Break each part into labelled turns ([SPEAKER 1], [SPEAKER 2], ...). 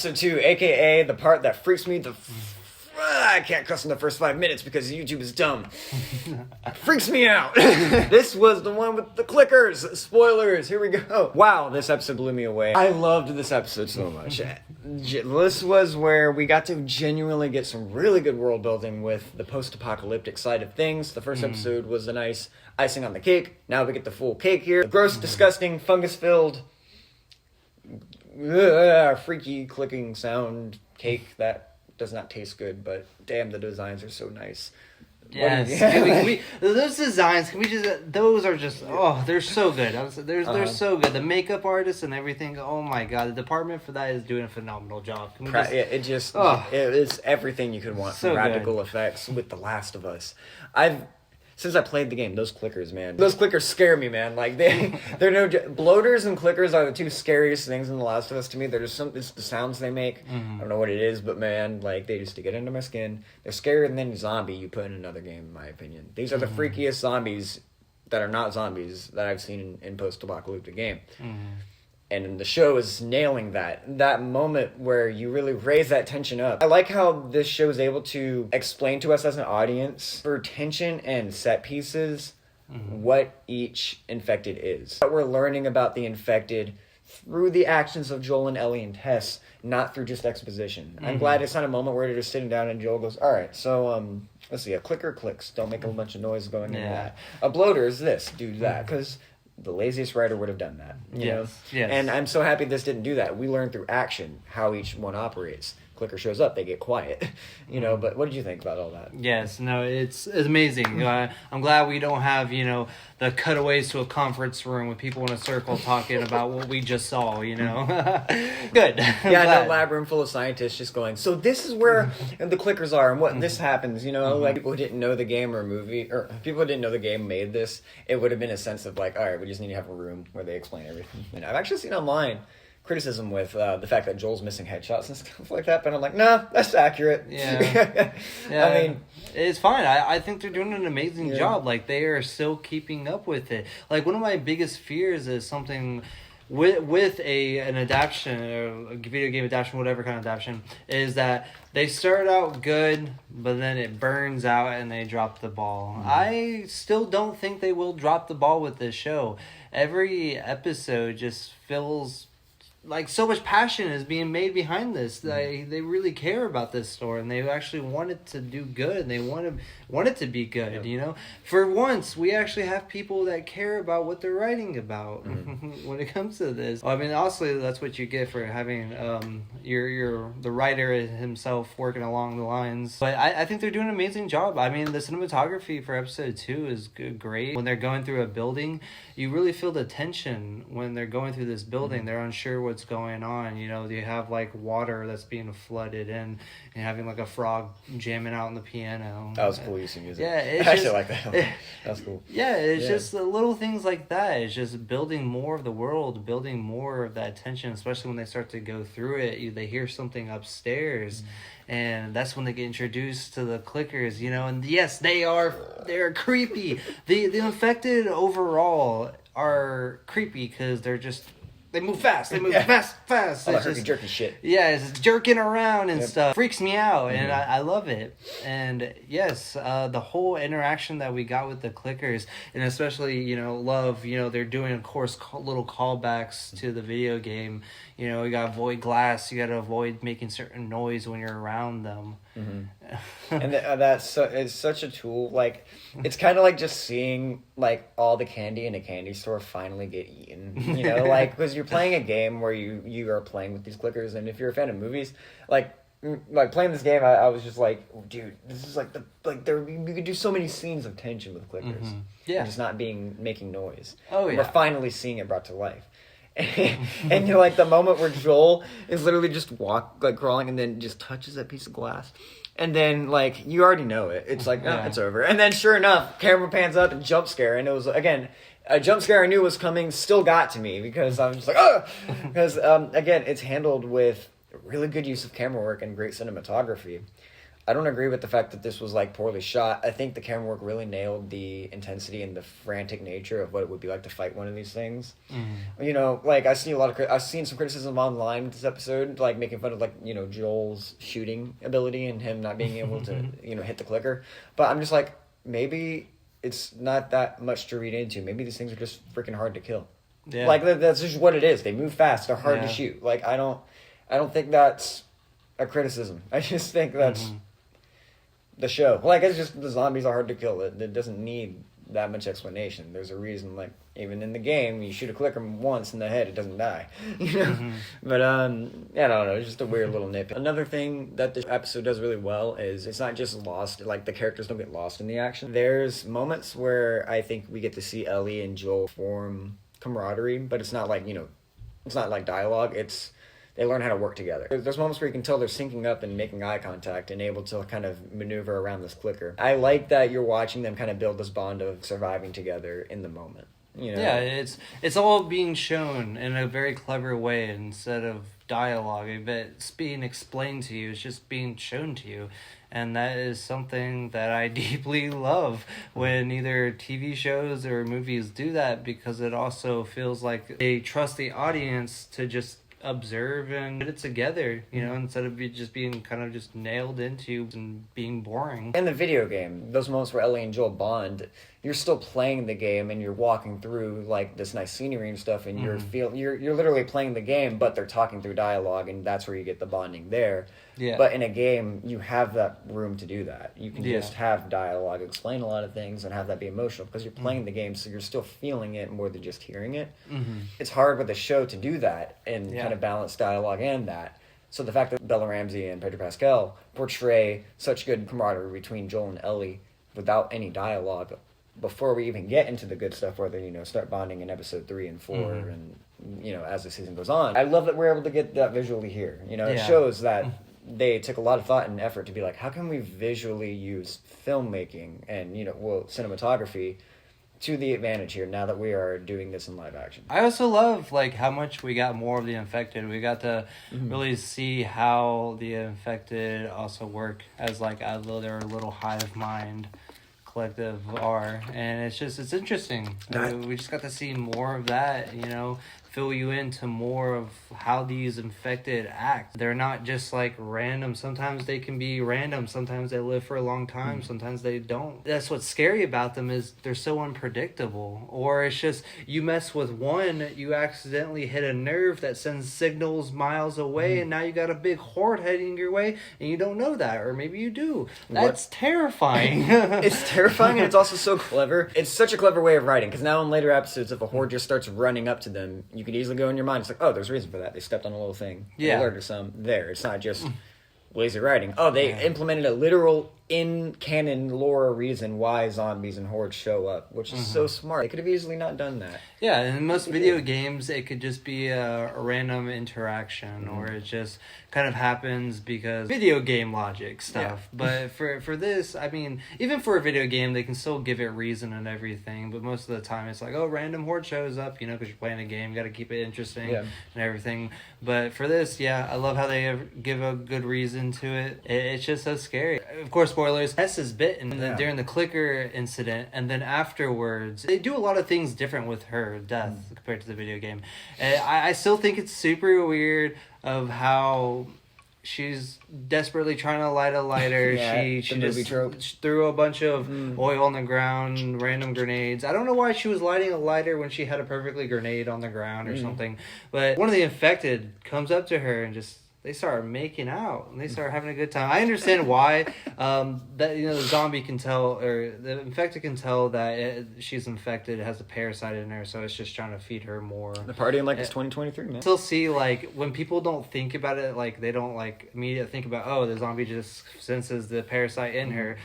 [SPEAKER 1] episode 2, aka the part that freaks me I can't cuss in the first 5 minutes because YouTube is dumb. Freaks me out. This was the one with the clickers. Spoilers, here we go. Wow, this episode blew me away. I loved this episode so much. This was where we got to genuinely get some really good world building with the post-apocalyptic side of things. The first episode was a nice icing on the cake. Now we get the full cake here. The gross, disgusting, fungus-filled, freaky clicking sound cake that does not taste good, but damn, the designs are so nice.
[SPEAKER 2] Yes, those designs. Can we just? Those are just. Oh, they're so good. They're so good. The makeup artists and everything. Oh my god, the department for that is doing a phenomenal job.
[SPEAKER 1] It's everything you could want from radical effects with The Last of Us. Since I played the game, those clickers, man. Those clickers scare me, man. Like, they're no... Bloaters and clickers are the two scariest things in The Last of Us to me. It's the sounds they make. I don't know what it is, but, man, like, they just get into my skin. They're scarier than any zombie you put in another game, in my opinion. These are the freakiest zombies that are not zombies that I've seen in post-apocalyptic game. And the show is nailing that moment where you really raise that tension up. I like how this show is able to explain to us as an audience, for tension and set pieces, what each infected is. We're learning about the infected through the actions of Joel and Ellie and Tess, not through just exposition. I'm glad it's not a moment where they're just sitting down and Joel goes, all right, so let's see, a clicker clicks, don't make a bunch of noise going into that. A bloater is this, do that, because the laziest writer would have done that. You know?
[SPEAKER 2] Yes.
[SPEAKER 1] And I'm so happy this didn't do that. We learned through action how each one operates. Clicker shows up, they get quiet. But what did you think about all that?
[SPEAKER 2] Yes, no, it's amazing. I'm glad we don't have, the cutaways to a conference room with people in a circle talking about what we just saw, Good.
[SPEAKER 1] No lab room full of scientists just going, so this is where the clickers are and what this happens, like people who didn't know the game or movie, or people who didn't know the game made this, it would have been a sense of like, all right, we just need to have a room where they explain everything. And I've actually seen online criticism with the fact that Joel's missing headshots and stuff like that, but I'm like, nah, that's accurate.
[SPEAKER 2] Yeah.
[SPEAKER 1] I mean,
[SPEAKER 2] it's fine. I think they're doing an amazing job. Like, they are still keeping up with it. Like, one of my biggest fears is something with an adaptation, or a video game adaptation, whatever kind of adaptation, is that they start out good, but then it burns out and they drop the ball. I still don't think they will drop the ball with this show. Every episode just feels like so much passion is being made behind this. They really care about this story, and they actually want it to do good, and they want it to be good. For once we actually have people that care about what they're writing about when it comes to this. I mean, honestly, that's what you get for having the writer himself working along the lines. But I think they're doing an amazing job. I mean, the cinematography for episode 2 is great. When they're going through a building, you really feel the tension when they're going through this building. They're unsure what's going on. You have like water that's being flooded in, and having like a frog jamming out on the piano.
[SPEAKER 1] That was cool use of music.
[SPEAKER 2] Yeah,
[SPEAKER 1] I actually like that. That's cool.
[SPEAKER 2] Yeah, it's just the little things like that. It's just building more of the world, building more of that tension, especially when they start to go through it. They hear something upstairs. And that's when they get introduced to the clickers, and yes, they're creepy. The infected overall are creepy because they move fast. They move fast.
[SPEAKER 1] All that jerky shit.
[SPEAKER 2] Yeah, it's jerking around and stuff. Freaks me out, and I love it. And yes, the whole interaction that we got with the clickers, and especially, love, they're doing, of course, little callbacks to the video game. You got to avoid glass. You got to avoid making certain noise when you're around them.
[SPEAKER 1] And it's such a tool. Like, it's kind of like just seeing like all the candy in a candy store finally get eaten. Like, because you're playing a game where you are playing with these clickers, and if you're a fan of movies, like playing this game, I was just like, dude, this is you could do so many scenes of tension with clickers. And just not making noise. Oh yeah, we're finally seeing it brought to life. And you're like, the moment where Joel is literally just crawling and then just touches that piece of glass, and then like you already know it. It's like, it's over. And then sure enough, camera pans up and jump scare, and it was again a jump scare I knew was coming. Still got to me because I was just like, because again, it's handled with really good use of camera work and great cinematography. I don't agree with the fact that this was like poorly shot. I think the camera work really nailed the intensity and the frantic nature of what it would be like to fight one of these things. You know, like I've seen some criticism online with this episode, like making fun of like, you know, Joel's shooting ability and him not being able to, you know, hit the clicker. But I'm just like, maybe it's not that much to read into. Maybe these things are just freaking hard to kill. Yeah. Like that's just what it is. They move fast. They're hard to shoot. Like I don't think that's a criticism. I just think that's the show. Like it's just the zombies are hard to kill. It doesn't need that much explanation. There's a reason. Like even in the game, you shoot a clicker once in the head, it doesn't die. You know. But I don't know. It's just a weird little nip. Another thing that this episode does really well is it's not just lost. Like the characters don't get lost in the action. There's moments where I think we get to see Ellie and Joel form camaraderie, but it's not like, you know, it's not like dialogue. It's they learn how to work together. There's moments where you can tell they're syncing up and making eye contact and able to kind of maneuver around this clicker. I like that you're watching them kind of build this bond of surviving together in the moment. You know?
[SPEAKER 2] Yeah, it's all being shown in a very clever way instead of dialogue. If it's being explained to you, it's just being shown to you. And that is something that I deeply love when either TV shows or movies do that, because it also feels like they trust the audience to just observe and put it together, you know, instead of just being kind of just nailed into and being boring.
[SPEAKER 1] In the video game, those moments where Ellie and Joel bond, you're still playing the game and you're walking through like this nice scenery and stuff, and you're literally playing the game, but they're talking through dialogue, and that's where you get the bonding there. Yeah. But in a game, you have that room to do that. You can just have dialogue, explain a lot of things, and have that be emotional because you're playing the game, so you're still feeling it more than just hearing it. It's hard with a show to do that and kind of balance dialogue and that. So the fact that Bella Ramsey and Pedro Pascal portray such good camaraderie between Joel and Ellie without any dialogue before we even get into the good stuff where they, you know, start bonding in episode 3 and 4 and, you know, as the season goes on. I love that we're able to get that visually here. You know, it shows that they took a lot of thought and effort to be like, how can we visually use filmmaking and, you know, cinematography to the advantage here now that we are doing this in live action.
[SPEAKER 2] I also love like how much we got more of the infected. We got to really see how the infected also work as like their little hive mind collective are, and it's interesting. We just got to see more of that, you know, fill you into more of how these infected act. They're not just like random. Sometimes they can be random. Sometimes they live for a long time. Sometimes they don't. That's what's scary about them, is they're so unpredictable. Or it's just you mess with one, you accidentally hit a nerve that sends signals miles away, and now you got a big horde heading your way, and you don't know that, or maybe you do. That's terrifying.
[SPEAKER 1] It's terrifying, and it's also so clever. It's such a clever way of writing, because now in later episodes, if a horde just starts running up to them, you could easily go in your mind, it's like, oh, there's a reason for that. They stepped on a little thing. Yeah. Alert or some there. It's not just lazy writing. Oh, they implemented a literal in-canon lore reason why zombies and hordes show up, which is so smart. They could have easily not done that.
[SPEAKER 2] Yeah, and in most video games, it could just be a random interaction, or it just kind of happens because video game logic stuff. Yeah. But for this, I mean, even for a video game, they can still give it reason and everything, but most of the time it's like, oh, random horde shows up, you know, because you're playing a game, you got to keep it interesting and everything. But for this, I love how they give a good reason to it. It's just so scary. Of course, spoilers, Tess is bitten during the clicker incident, and then afterwards, they do a lot of things different with her death compared to the video game. And I still think it's super weird of how she's desperately trying to light a lighter. She just threw a bunch of oil on the ground, random grenades. I don't know why she was lighting a lighter when she had a perfectly grenade on the ground or something. But one of the infected comes up to her and just, they start making out and they start having a good time. I understand why. That, you know, the zombie can tell, or the infected can tell that she's infected. It has a parasite in her, so it's just trying to feed her more.
[SPEAKER 1] The partying like it's 2023, man.
[SPEAKER 2] Still see, like, when people don't think about it, like they don't like immediately think about, oh, the zombie just senses the parasite in her.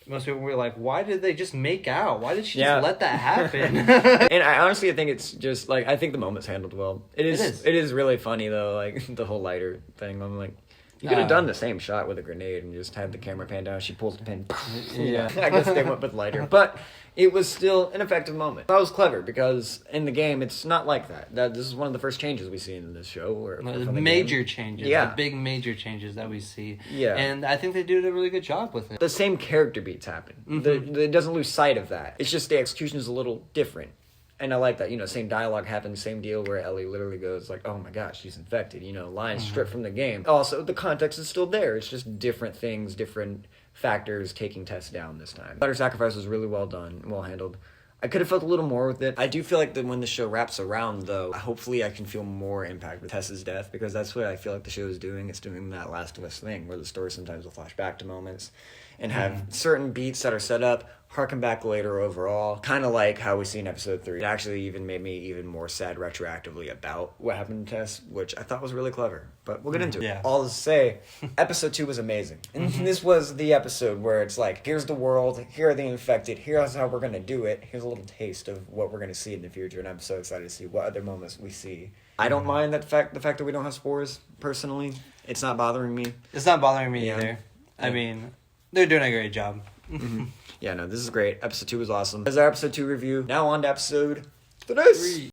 [SPEAKER 2] Most people were like, why did they just make out? Why did she just let that happen?
[SPEAKER 1] And I honestly think it's just, like, I think the moment's handled well. It is really funny, though, like, the whole lighter thing. I'm like, You could have done the same shot with a grenade and just had the camera pan down. She pulls the pin.
[SPEAKER 2] Yeah.
[SPEAKER 1] I guess they went with lighter. But it was still an effective moment. That was clever because in the game, it's not like that. This is one of the first changes we see in this show.
[SPEAKER 2] Major changes.
[SPEAKER 1] Yeah.
[SPEAKER 2] The big major changes that we see.
[SPEAKER 1] Yeah.
[SPEAKER 2] And I think they did a really good job with it.
[SPEAKER 1] The same character beats happen. It doesn't lose sight of that. It's just the execution is a little different. And I like that, same dialogue happens, same deal where Ellie literally goes like, oh my gosh, she's infected, lines stripped from the game. Also, the context is still there. It's just different things, different factors taking Tess down this time. Daughter Sacrifice was really well done, well handled. I could have felt a little more with it. I do feel like that when the show wraps around, though, hopefully I can feel more impact with Tess's death, because that's what I feel like the show is doing. It's doing that Last of Us thing, where the story sometimes will flash back to moments and have certain beats that are set up, harken back later overall. Kind of like how we see in episode 3. It actually even made me even more sad retroactively about what happened to Tess, which I thought was really clever. But we'll get into it. All to say, episode 2 was amazing. And this was the episode where it's like, here's the world, here are the infected, here's how we're going to do it, here's a little taste of what we're going to see in the future, and I'm so excited to see what other moments we see. I don't mind the fact that we don't have spores, personally. It's not bothering me.
[SPEAKER 2] It's not bothering me either. I mean, they're doing a great job.
[SPEAKER 1] Yeah, no, this is great. Episode 2 was awesome. This is our episode 2 review. Now on to episode 3.